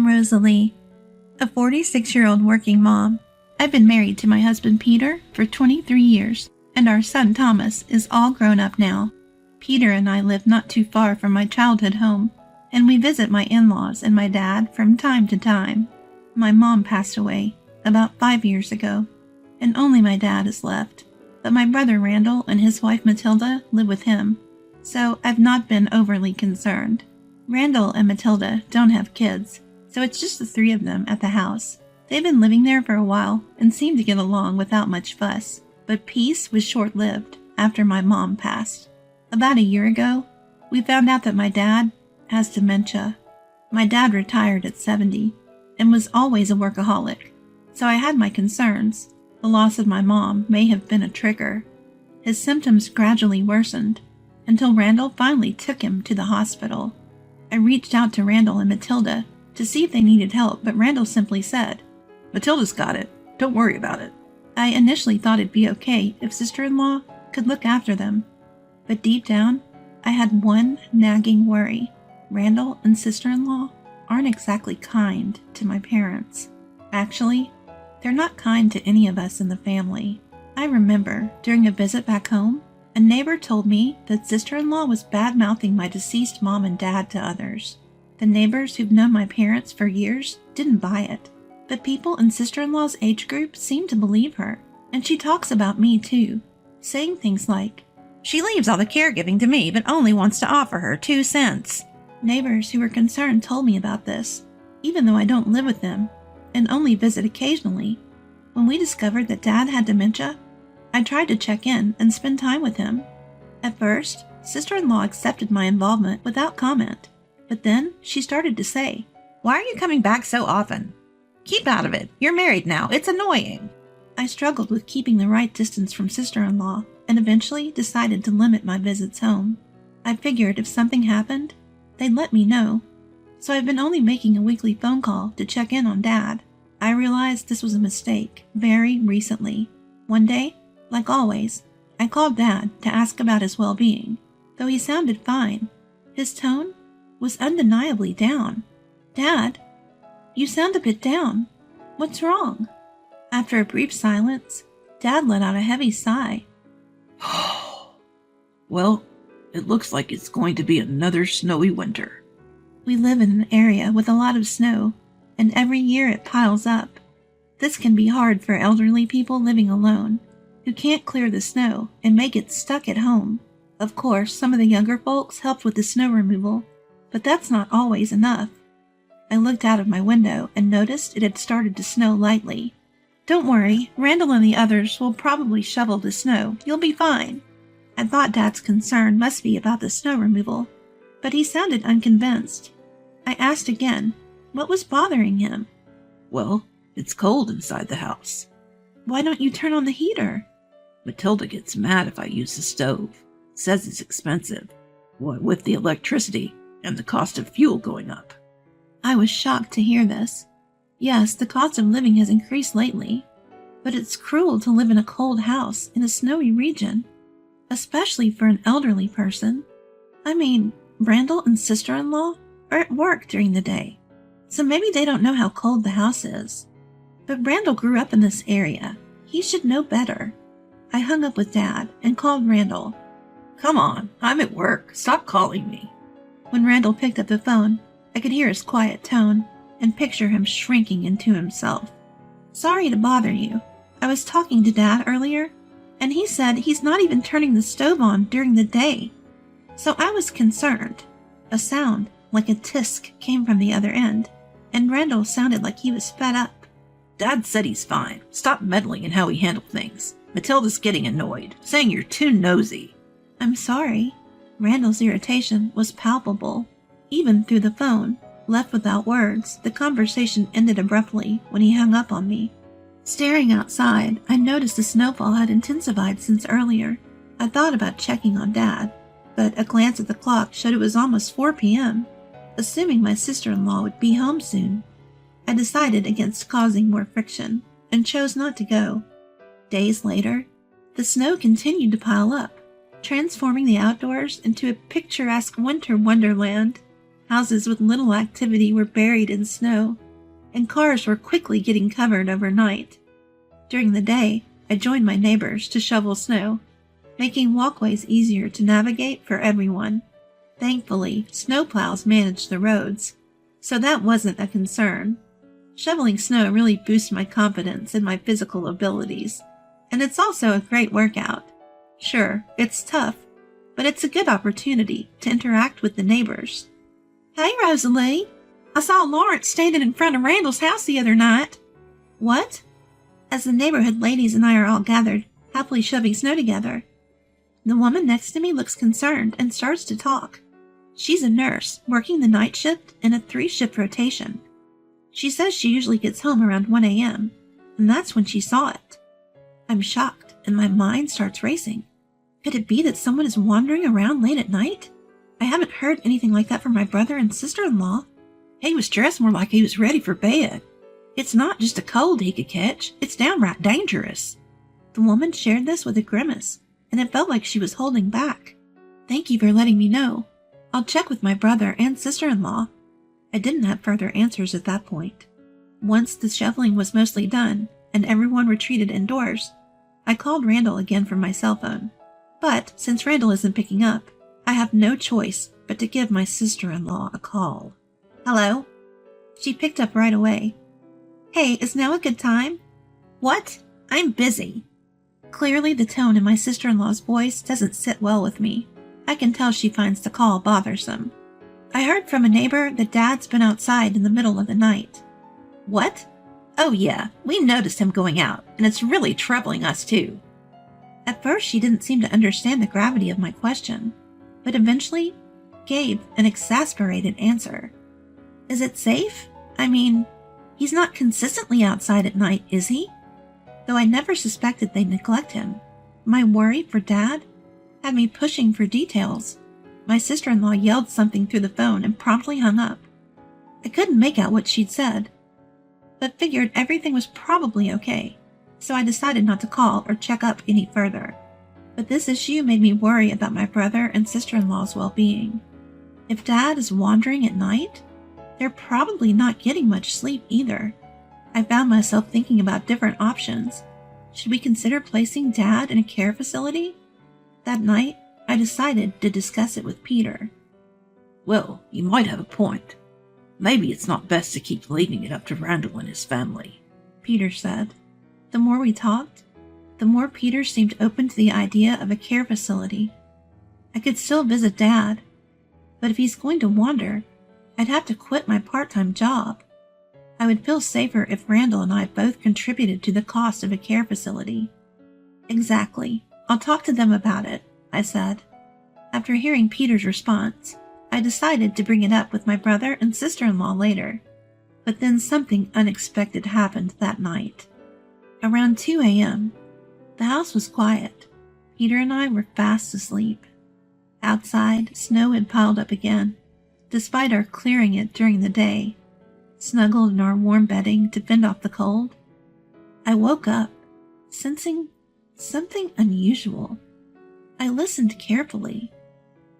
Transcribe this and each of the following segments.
Rosalie, a 46-year-old working mom. I've been married to my husband Peter for 23 years, and our son Thomas is all grown up now. Peter and I live not too far from my childhood home, and we visit my in-laws and my dad from time to time. My mom passed away about 5 years ago, and only my dad is left, but my brother Randall and his wife Matilda live with him, so I've not been overly concerned. Randall and Matilda don't have kids, so it's just the three of them at the house. They've been living there for a while and seem to get along without much fuss, but peace was short-lived after my mom passed. About a year ago, we found out that my dad has dementia. My dad retired at 70 and was always a workaholic, so I had my concerns. The loss of my mom may have been a trigger. His symptoms gradually worsened until Randall finally took him to the hospital. I reached out to Randall and Matilda to see if they needed help, but Randall simply said, "Matilda's got it. Don't worry about it." I initially thought it'd be okay if sister-in-law could look after them, but deep down, I had one nagging worry. Randall and sister-in-law aren't exactly kind to my parents. Actually, they're not kind to any of us in the family. I remember, during a visit back home, a neighbor told me that sister-in-law was bad-mouthing my deceased mom and dad to others. The neighbors who've known my parents for years didn't buy it, but people in sister-in-law's age group seem to believe her, and she talks about me too, saying things like, "She leaves all the caregiving to me but only wants to offer her 2 cents. Neighbors who were concerned told me about this, even though I don't live with them and only visit occasionally. When we discovered that Dad had dementia, I tried to check in and spend time with him. At first, sister-in-law accepted my involvement without comment, but then she started to say, "Why are you coming back so often? Keep out of it. You're married now. It's annoying." I struggled with keeping the right distance from sister-in-law and eventually decided to limit my visits home. I figured if something happened, they'd let me know, so I've been only making a weekly phone call to check in on Dad. I realized this was a mistake very recently. One day, like always, I called Dad to ask about his well-being. Though he sounded fine, his tone was undeniably down. "Dad, you sound a bit down. What's wrong?" After a brief silence, Dad let out a heavy sigh. "Well, it looks like it's going to be another snowy winter." We live in an area with a lot of snow, and every year it piles up. This can be hard for elderly people living alone, who can't clear the snow and may get stuck at home. Of course, some of the younger folks helped with the snow removal, but that's not always enough. I looked out of my window and noticed it had started to snow lightly. "Don't worry, Randall and the others will probably shovel the snow. You'll be fine." I thought Dad's concern must be about the snow removal, but he sounded unconvinced. I asked again, what was bothering him? "Well, it's cold inside the house." "Why don't you turn on the heater?" "Matilda gets mad if I use the stove. Says it's expensive. What with the electricity and the cost of fuel going up." I was shocked to hear this. Yes, the cost of living has increased lately, but it's cruel to live in a cold house in a snowy region, especially for an elderly person. I mean, Randall and sister-in-law are at work during the day, so maybe they don't know how cold the house is. But Randall grew up in this area. He should know better. I hung up with Dad and called Randall. "Come on, I'm at work. Stop calling me." When Randall picked up the phone, I could hear his quiet tone and picture him shrinking into himself. "Sorry to bother you. I was talking to Dad earlier, and he said he's not even turning the stove on during the day. So I was concerned." A sound like a tisk came from the other end, and Randall sounded like he was fed up. "Dad said he's fine. Stop meddling in how we handle things. Matilda's getting annoyed, saying you're too nosy." "I'm sorry." Randall's irritation was palpable. Even through the phone, left without words, the conversation ended abruptly when he hung up on me. Staring outside, I noticed the snowfall had intensified since earlier. I thought about checking on Dad, but a glance at the clock showed it was almost 4 p.m., assuming my sister-in-law would be home soon. I decided against causing more friction and chose not to go. Days later, the snow continued to pile up, transforming the outdoors into a picturesque winter wonderland. Houses with little activity were buried in snow, and cars were quickly getting covered overnight. During the day, I joined my neighbors to shovel snow, making walkways easier to navigate for everyone. Thankfully, snowplows managed the roads, so that wasn't a concern. Shoveling snow really boosts my confidence in my physical abilities, and it's also a great workout. Sure, it's tough, but it's a good opportunity to interact with the neighbors. Hey, Rosalie! I saw Lawrence standing in front of Randall's house the other night. What? As the neighborhood ladies and I are all gathered, happily shoving snow together. The woman next to me looks concerned and starts to talk. She's a nurse, working the night shift in a 3-shift rotation. She says she usually gets home around 1 a.m., and that's when she saw it. I'm shocked, and my mind starts racing. Could it be that someone is wandering around late at night? I haven't heard anything like that from my brother and sister-in-law. He was dressed more like he was ready for bed. It's not just a cold he could catch, it's downright dangerous. The woman shared this with a grimace, and it felt like she was holding back. Thank you for letting me know. I'll check with my brother and sister-in-law. I didn't have further answers at that point. Once the shoveling was mostly done, and everyone retreated indoors, I called Randall again from my cell phone. But since Randall isn't picking up, I have no choice but to give my sister-in-law a call. Hello? She picked up right away. Hey, is now a good time? What? I'm busy. Clearly the tone in my sister-in-law's voice doesn't sit well with me. I can tell she finds the call bothersome. I heard from a neighbor that Dad's been outside in the middle of the night. What? Oh yeah, we noticed him going out, and it's really troubling us too. At first she didn't seem to understand the gravity of my question, but eventually gave an exasperated answer. Is it safe? I mean, he's not consistently outside at night, is he? Though I never suspected they'd neglect him, my worry for Dad had me pushing for details. My sister-in-law yelled something through the phone and promptly hung up. I couldn't make out what she'd said, but figured everything was probably okay, so I decided not to call or check up any further. But this issue made me worry about my brother and sister-in-law's well-being. If Dad is wandering at night, they're probably not getting much sleep either. I found myself thinking about different options. Should we consider placing Dad in a care facility? That night, I decided to discuss it with Peter. Well, you might have a point. Maybe it's not best to keep leaving it up to Randall and his family, Peter said. The more we talked, the more Peter seemed open to the idea of a care facility. I could still visit Dad, but if he's going to wander, I'd have to quit my part-time job. I would feel safer if Randall and I both contributed to the cost of a care facility. Exactly. I'll talk to them about it, I said. After hearing Peter's response, I decided to bring it up with my brother and sister-in-law later. But then something unexpected happened that night. Around 2 a.m., the house was quiet. Peter and I were fast asleep. Outside, snow had piled up again, despite our clearing it during the day. Snuggled in our warm bedding to fend off the cold, I woke up, sensing something unusual. I listened carefully,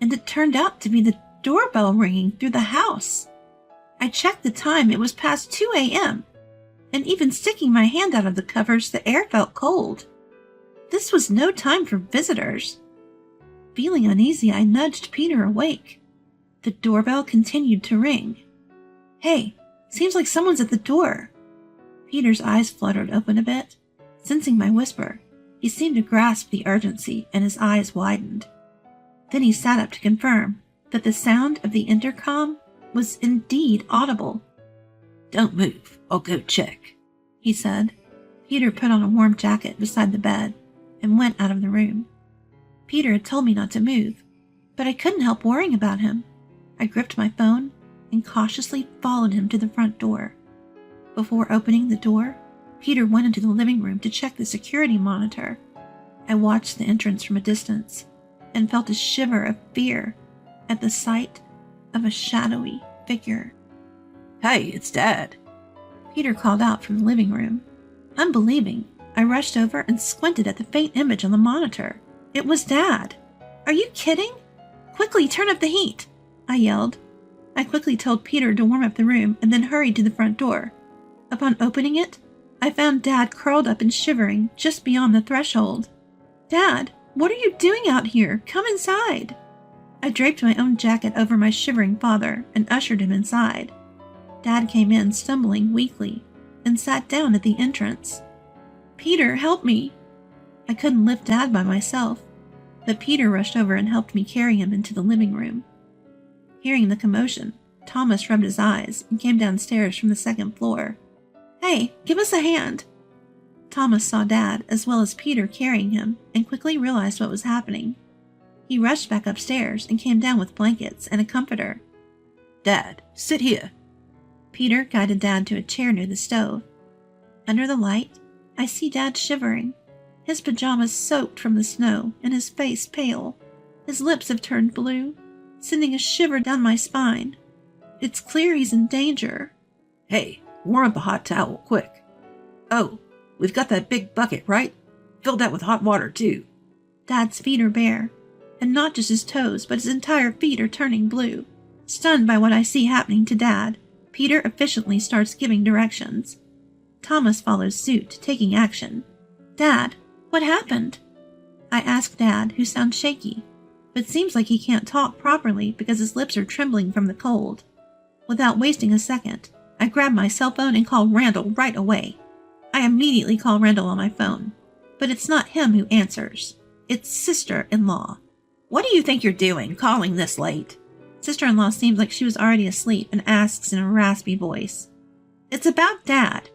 and it turned out to be the doorbell ringing through the house. I checked the time. It was past 2 a.m., and even sticking my hand out of the covers, the air felt cold. This was no time for visitors. Feeling uneasy, I nudged Peter awake. The doorbell continued to ring. Hey, seems like someone's at the door. Peter's eyes fluttered open a bit. Sensing my whisper, he seemed to grasp the urgency, and his eyes widened. Then he sat up to confirm that the sound of the intercom was indeed audible. Don't move, I'll go check, he said. Peter put on a warm jacket beside the bed and went out of the room. Peter had told me not to move, but I couldn't help worrying about him. I gripped my phone and cautiously followed him to the front door. Before opening the door, Peter went into the living room to check the security monitor. I watched the entrance from a distance and felt a shiver of fear at the sight of a shadowy figure. Hey, it's Dad, Peter called out from the living room. Unbelieving, I rushed over and squinted at the faint image on the monitor. It was Dad. Are you kidding? Quickly, turn up the heat, I yelled. I quickly told Peter to warm up the room and then hurried to the front door. Upon opening it, I found Dad curled up and shivering just beyond the threshold. "Dad, what are you doing out here? Come inside." I draped my own jacket over my shivering father and ushered him inside. Dad came in stumbling weakly and sat down at the entrance. "Peter, help me." I couldn't lift Dad by myself, but Peter rushed over and helped me carry him into the living room. Hearing the commotion, Thomas rubbed his eyes and came downstairs from the second floor. "Hey, give us a hand." Thomas saw Dad as well as Peter carrying him and quickly realized what was happening. He rushed back upstairs and came down with blankets and a comforter. "Dad, sit here." Peter guided Dad to a chair near the stove. Under the light, I see Dad shivering, his pajamas soaked from the snow and his face pale. His lips have turned blue, sending a shiver down my spine. It's clear he's in danger. "Hey, warm up a hot towel, quick. Oh, we've got that big bucket, right? Fill that with hot water, too." Dad's feet are bare, and not just his toes, but his entire feet are turning blue. Stunned by what I see happening to Dad, Peter efficiently starts giving directions. Thomas follows suit, taking action. "Dad, what happened?" I ask Dad, who sounds shaky, but seems like he can't talk properly because his lips are trembling from the cold. Without wasting a second, I grab my cell phone and call Randall right away. I immediately call Randall on my phone, but it's not him who answers. It's sister-in-law. "What do you think you're doing, calling this late?" Sister-in-law seems like she was already asleep and asks in a raspy voice. "It's about Dad."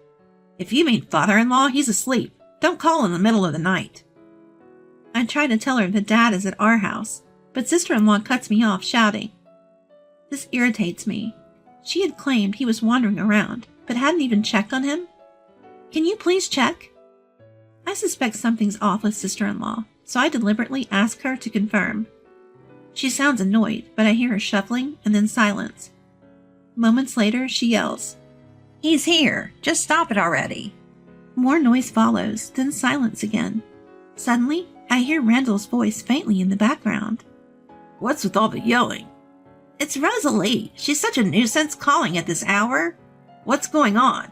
"If you mean father-in-law, he's asleep. Don't call in the middle of the night." I try to tell her that Dad is at our house, but sister-in-law cuts me off, shouting. This irritates me. She had claimed he was wandering around, but hadn't even checked on him. "Can you please check?" I suspect something's off with sister-in-law, so I deliberately ask her to confirm. She sounds annoyed, but I hear her shuffling and then silence. Moments later, she yells, "He's here. Just stop it already." More noise follows, then silence again. Suddenly, I hear Randall's voice faintly in the background. "What's with all the yelling?" "It's Rosalie. She's such a nuisance calling at this hour." "What's going on?"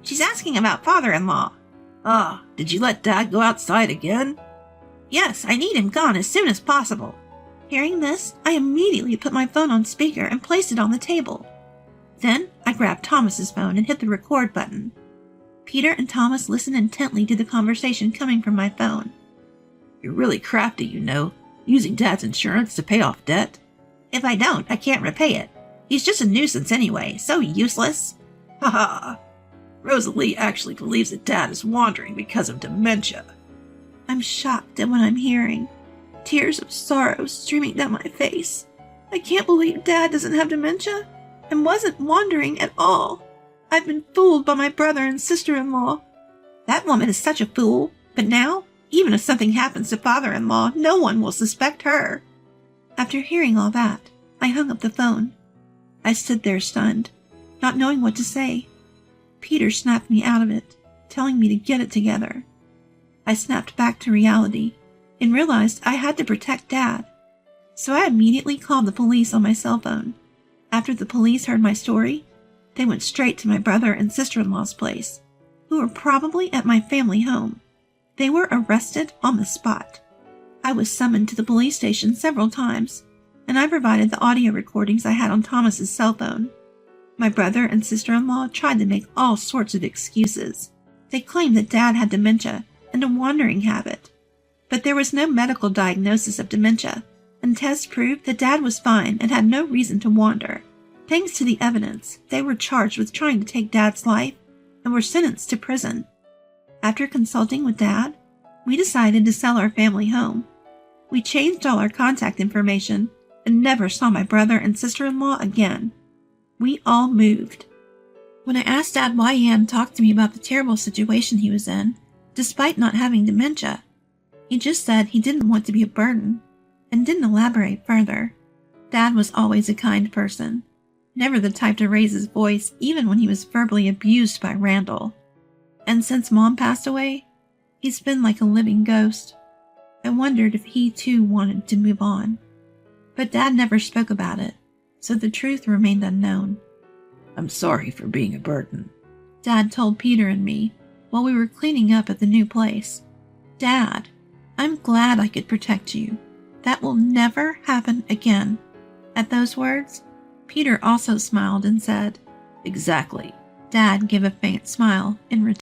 "She's asking about father-in-law." "Ah, did you let Dad go outside again?" "Yes, I need him gone as soon as possible." Hearing this, I immediately put my phone on speaker and placed it on the table. Then I grabbed Thomas's phone and hit the record button. Peter and Thomas listen intently to the conversation coming from my phone. "You're really crafty, you know, using Dad's insurance to pay off debt." "If I don't, I can't repay it. He's just a nuisance anyway, so useless." "Ha ha! Rosalie actually believes that Dad is wandering because of dementia." I'm shocked at what I'm hearing. Tears of sorrow streaming down my face. I can't believe Dad doesn't have dementia and wasn't wandering at all. I've been fooled by my brother and sister-in-law. That woman is such a fool, but now, even if something happens to father-in-law, no one will suspect her. After hearing all that, I hung up the phone. I stood there stunned, not knowing what to say. Peter snapped me out of it, telling me to get it together. I snapped back to reality and realized I had to protect Dad. So I immediately called the police on my cell phone. After the police heard my story, they went straight to my brother and sister-in-law's place, who were probably at my family home. They were arrested on the spot. I was summoned to the police station several times, and I provided the audio recordings I had on Thomas's cell phone. My brother and sister-in-law tried to make all sorts of excuses. They claimed that Dad had dementia and a wandering habit, but there was no medical diagnosis of dementia, and tests proved that Dad was fine and had no reason to wander. Thanks to the evidence, they were charged with trying to take Dad's life and were sentenced to prison. After consulting with Dad, we decided to sell our family home. We changed all our contact information and never saw my brother and sister-in-law again. We all moved. When I asked Dad why he hadn't talked to me about the terrible situation he was in, despite not having dementia, he just said he didn't want to be a burden and didn't elaborate further. Dad was always a kind person, never the type to raise his voice even when he was verbally abused by Randall. And since Mom passed away, he's been like a living ghost. I wondered if he too wanted to move on. But Dad never spoke about it, so the truth remained unknown. I'm sorry for being a burden, Dad told Peter and me while we were cleaning up at the new place. Dad, I'm glad I could protect you. That will never happen again. At those words, Peter also smiled and said, Exactly. Dad gave a faint smile in return.